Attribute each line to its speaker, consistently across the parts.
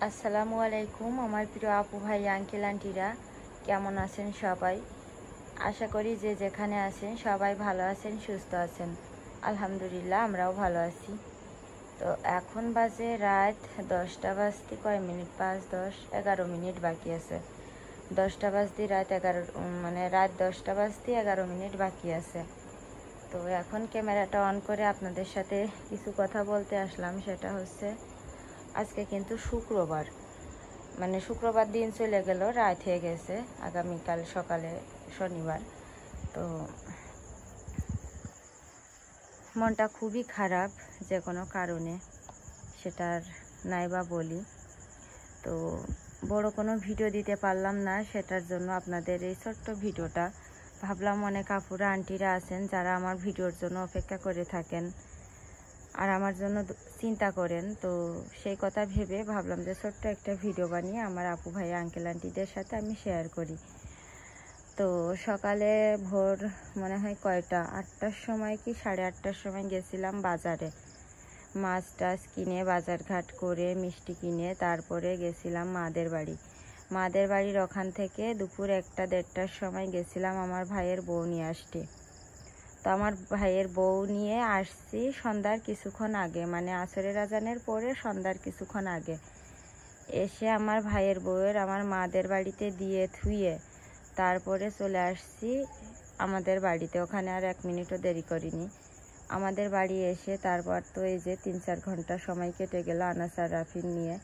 Speaker 1: আসসালামু আলাইকুম আমার প্রিয় আপু ভাই আঙ্কেল আন্টিরা, কেমন আছেন সবাই? আশা করি যে যেখানে আছেন সবাই ভালো আছেন, সুস্থ আছেন। আলহামদুলিল্লাহ, আমরাও ভালো আছি। তো এখন বাজে রাত 10টা বাজতে কয় মিনিট, 5, 10, 11 মিনিট বাকি আছে। 10টা বাজতে রাত 11, মানে রাত 10টা বাজতে 11 মিনিট বাকি আছে। তো এখন ক্যামেরাটা অন করে আপনাদের সাথে কিছু কথা বলতে আসলাম। সেটা হচ্ছে আজকে কিন্তু শুক্রবার, মানে শুক্রবার দিন চলে গেল, রাত হয়ে গেছে, আগামীকাল সকালে শনিবার। তো মনটা খুবই খারাপ যে কোনো কারণে, সেটার নাইবা বলি। তো বড় কোনো ভিডিও দিতে পারলাম না, সেটার জন্য আপনাদের এই ছোট্ট ভিডিওটা ভাবলাম অনেক আপুরা আন্টিরা আছেন যারা আমার ভিডিওর জন্য অপেক্ষা করে থাকেন আর আমার জন্য চিন্তা করেন। তো সেই কথা ভেবে ভাবলাম যে ছোট্ট একটা ভিডিও বানিয়ে আমার আপু ভাই আঙ্কেল আন্টিদের সাথে আমি শেয়ার করি। তো সকালে ভোর মনে হয় কয়টা 8টার সময় কি 8:30টার সময় গেছিলাম বাজারে, মাছ টাছ কিনে বাজারঘাট করে মিষ্টি কিনে তারপরে গেছিলাম মাদের বাড়ির ওখান থেকে দুপুর 1টা 1:30টার সময় গেছিলাম আমার ভাইয়ের বউ নিয়ে আসতে। তো আমার ভাইয়ের বউ নিয়ে আসছি সন্ধ্যার কিছুক্ষণ আগে, মানে আসরের আজানের পরে সন্ধ্যার কিছুক্ষণ আগে এসে আমার ভাইয়ের বউয়ের আমার মাদের বাড়িতে দিয়ে থুয়ে তারপরে চলে আসছি আমাদের বাড়িতে। ওখানে আর 1 মিনিটও দেরি করিনি। আমাদের বাড়ি এসে তারপর তো এই যে 3-4 ঘন্টা সময় কেটে গেল আনাস আর রাফিন নিয়ে।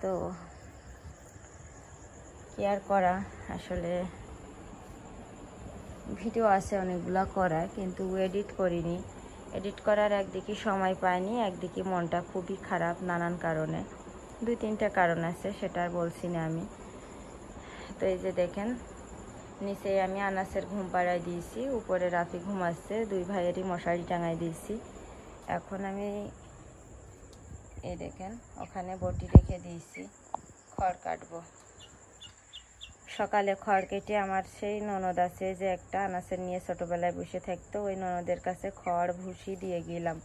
Speaker 1: তো কি আর করা, আসলে ভিডিও আছে অনেকগুলো করা, কিন্তু এডিট করিনি। এডিট করার একদিকে সময় পাইনি, একদিকে মনটা খুবই খারাপ নানান কারণে। 2-3টা কারণ আছে, সেটা আর বলছি না আমি। তো এই যে দেখেন, নিচে আমি আনাসের ঘুম পাড়ায় দিয়েছি, উপরে রাফি ঘুমাচ্ছে, 2 ভাইয়েরই মশারি টাঙাই দিয়েছি। এখন আমি এই দেখেন ওখানে বটি রেখে দিয়েছি, খড় কাটবো। সকালে খড় কেটে আমার সেই ননদ আছে যে একটা আনাসের নিয়ে ছোটোবেলায় বসে থাকতো, ওই ননদের কাছে খড় ভুসি দিয়ে গেলাম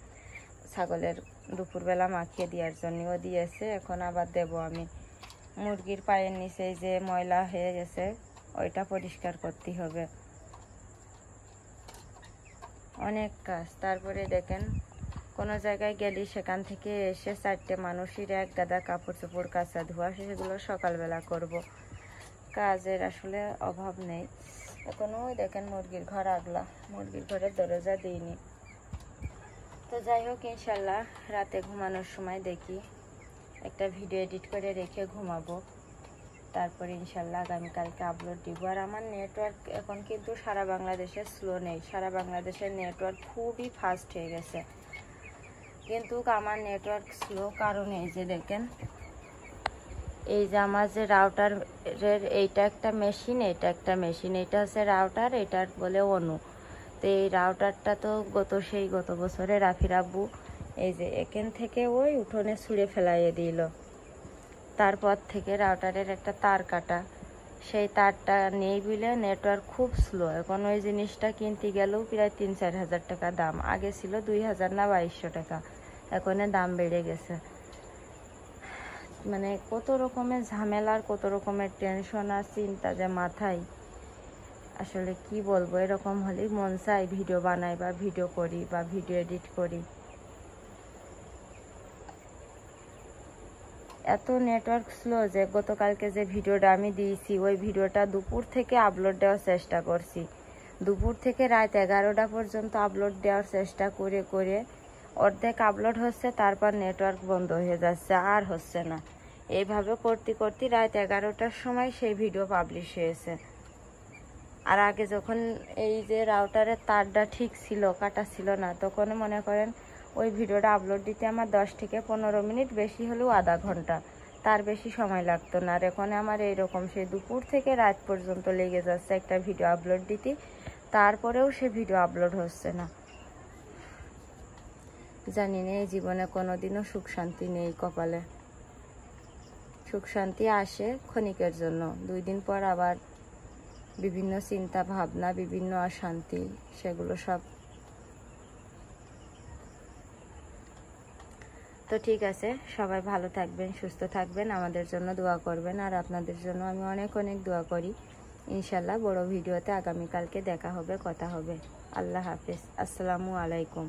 Speaker 1: ছাগলের দুপুরবেলা মাখিয়ে দেওয়ার জন্য। ও দিয়েছে, এখন আবার দেব আমি। মুরগির পায়ের নিচে যে ময়লা হয়ে গেছে ওইটা পরিষ্কার করতে হবে, অনেক কাজ। তারপরে দেখেন কোনো জায়গায় গেলি সেখান থেকে এসে 4টে মানুষের এক গাদা কাপড় চোপড় কাচা ধোয়া, সেগুলো সকালবেলা করব। কাজের আসলে অভাব নেই। এখনো ওই দেখেন মুরগির ঘর আগলা, মুরগির ঘরের দরজা দিইনি। তো যাই হোক, ইনশাল্লাহ রাতে ঘুমানোর সময় দেখি একটা ভিডিও এডিট করে রেখে ঘুমাবো। তারপরে ইনশাল্লাহ আগামীকালকে আপলোড দিব। আর আমার নেটওয়ার্ক এখন কিন্তু সারা বাংলাদেশে স্লো নেই, সারা বাংলাদেশের নেটওয়ার্ক খুবই ফাস্ট হয়ে গেছে, কিন্তু আমার নেটওয়ার্ক স্লো কারণে এই যে দেখেন, এই যে আমার যে রাউটারের এইটা একটা মেশিন, এটা একটা মেশিন, এটা হচ্ছে রাউটার, এটার বলে অনু। তো এই রাউটারটা তো গত বছরে রাফির আব্বু এই যে এখান থেকে ওই উঠোনে ছুঁড়ে ফেলাইয়ে দিল। তারপর থেকে রাউটারের একটা তার কাটা, সেই তারটা নেই বলে নেটওয়ার্ক খুব স্লো। এখন ওই জিনিসটা কিনতে গেলেও প্রায় 3-4 হাজার টাকা দাম, আগে ছিল 2000 না 2200 টাকা, এখন দাম বেড়ে গেছে। মানে কত রকমের ঝামেলার, কত রকমের টেনশন আর চিন্তা যে মাথায়, আসলে কি বলবো। এরকম হলেই মন চাই ভিডিও বানাই বা ভিডিও করি বা ভিডিও এডিট করি। এত নেটওয়ার্ক স্লো যে গতকালকে যে ভিডিওটা আমি দিয়েছি ওই ভিডিওটা দুপুর থেকে আপলোড দেওয়ার চেষ্টা করছি, দুপুর থেকে রাত 11টা পর্যন্ত আপলোড দেওয়ার চেষ্টা করে করে অর্ধেক আপলোড হচ্ছে, তারপর নেটওয়ার্ক বন্ধ হয়ে যাচ্ছে, আর হচ্ছে না। এইভাবে করতে করতে রাত 11টার সময় সেই ভিডিও পাবলিশ হয়েছে। আর আগে যখন এই যে রাউটারের তারটা ঠিক ছিল, কাটা ছিল না, তখন মনে করেন ওই ভিডিওটা আপলোড দিতে আমার 10 থেকে 15 মিনিট, বেশি হলেও আধা ঘন্টা, তার বেশি সময় লাগতো না। আর এখন আমার এইরকম সেই দুপুর থেকে রাত পর্যন্ত লেগে যাচ্ছে একটা ভিডিও আপলোড দিতে, তারপরেও সে ভিডিও আপলোড হচ্ছে না। জানি না, এই জীবনে কোনোদিনও সুখ শান্তি নেই কপালে। সুখ শান্তি আসে ক্ষণিকের জন্য, 2 দিন পর আবার বিভিন্ন চিন্তা ভাবনা, বিভিন্ন অশান্তি, সেগুলো সব তো ঠিক আছে, সবাই ভালো থাকবেন, সুস্থ থাকবেন, আমাদের জন্য দোয়া করবেন। আর আপনাদের জন্য আমি অনেক অনেক দোয়া করি। ইনশাল্লাহ বড় ভিডিওতে আগামীকালকে দেখা হবে, কথা হবে। আল্লাহ হাফেজ, আসসালামু আলাইকুম।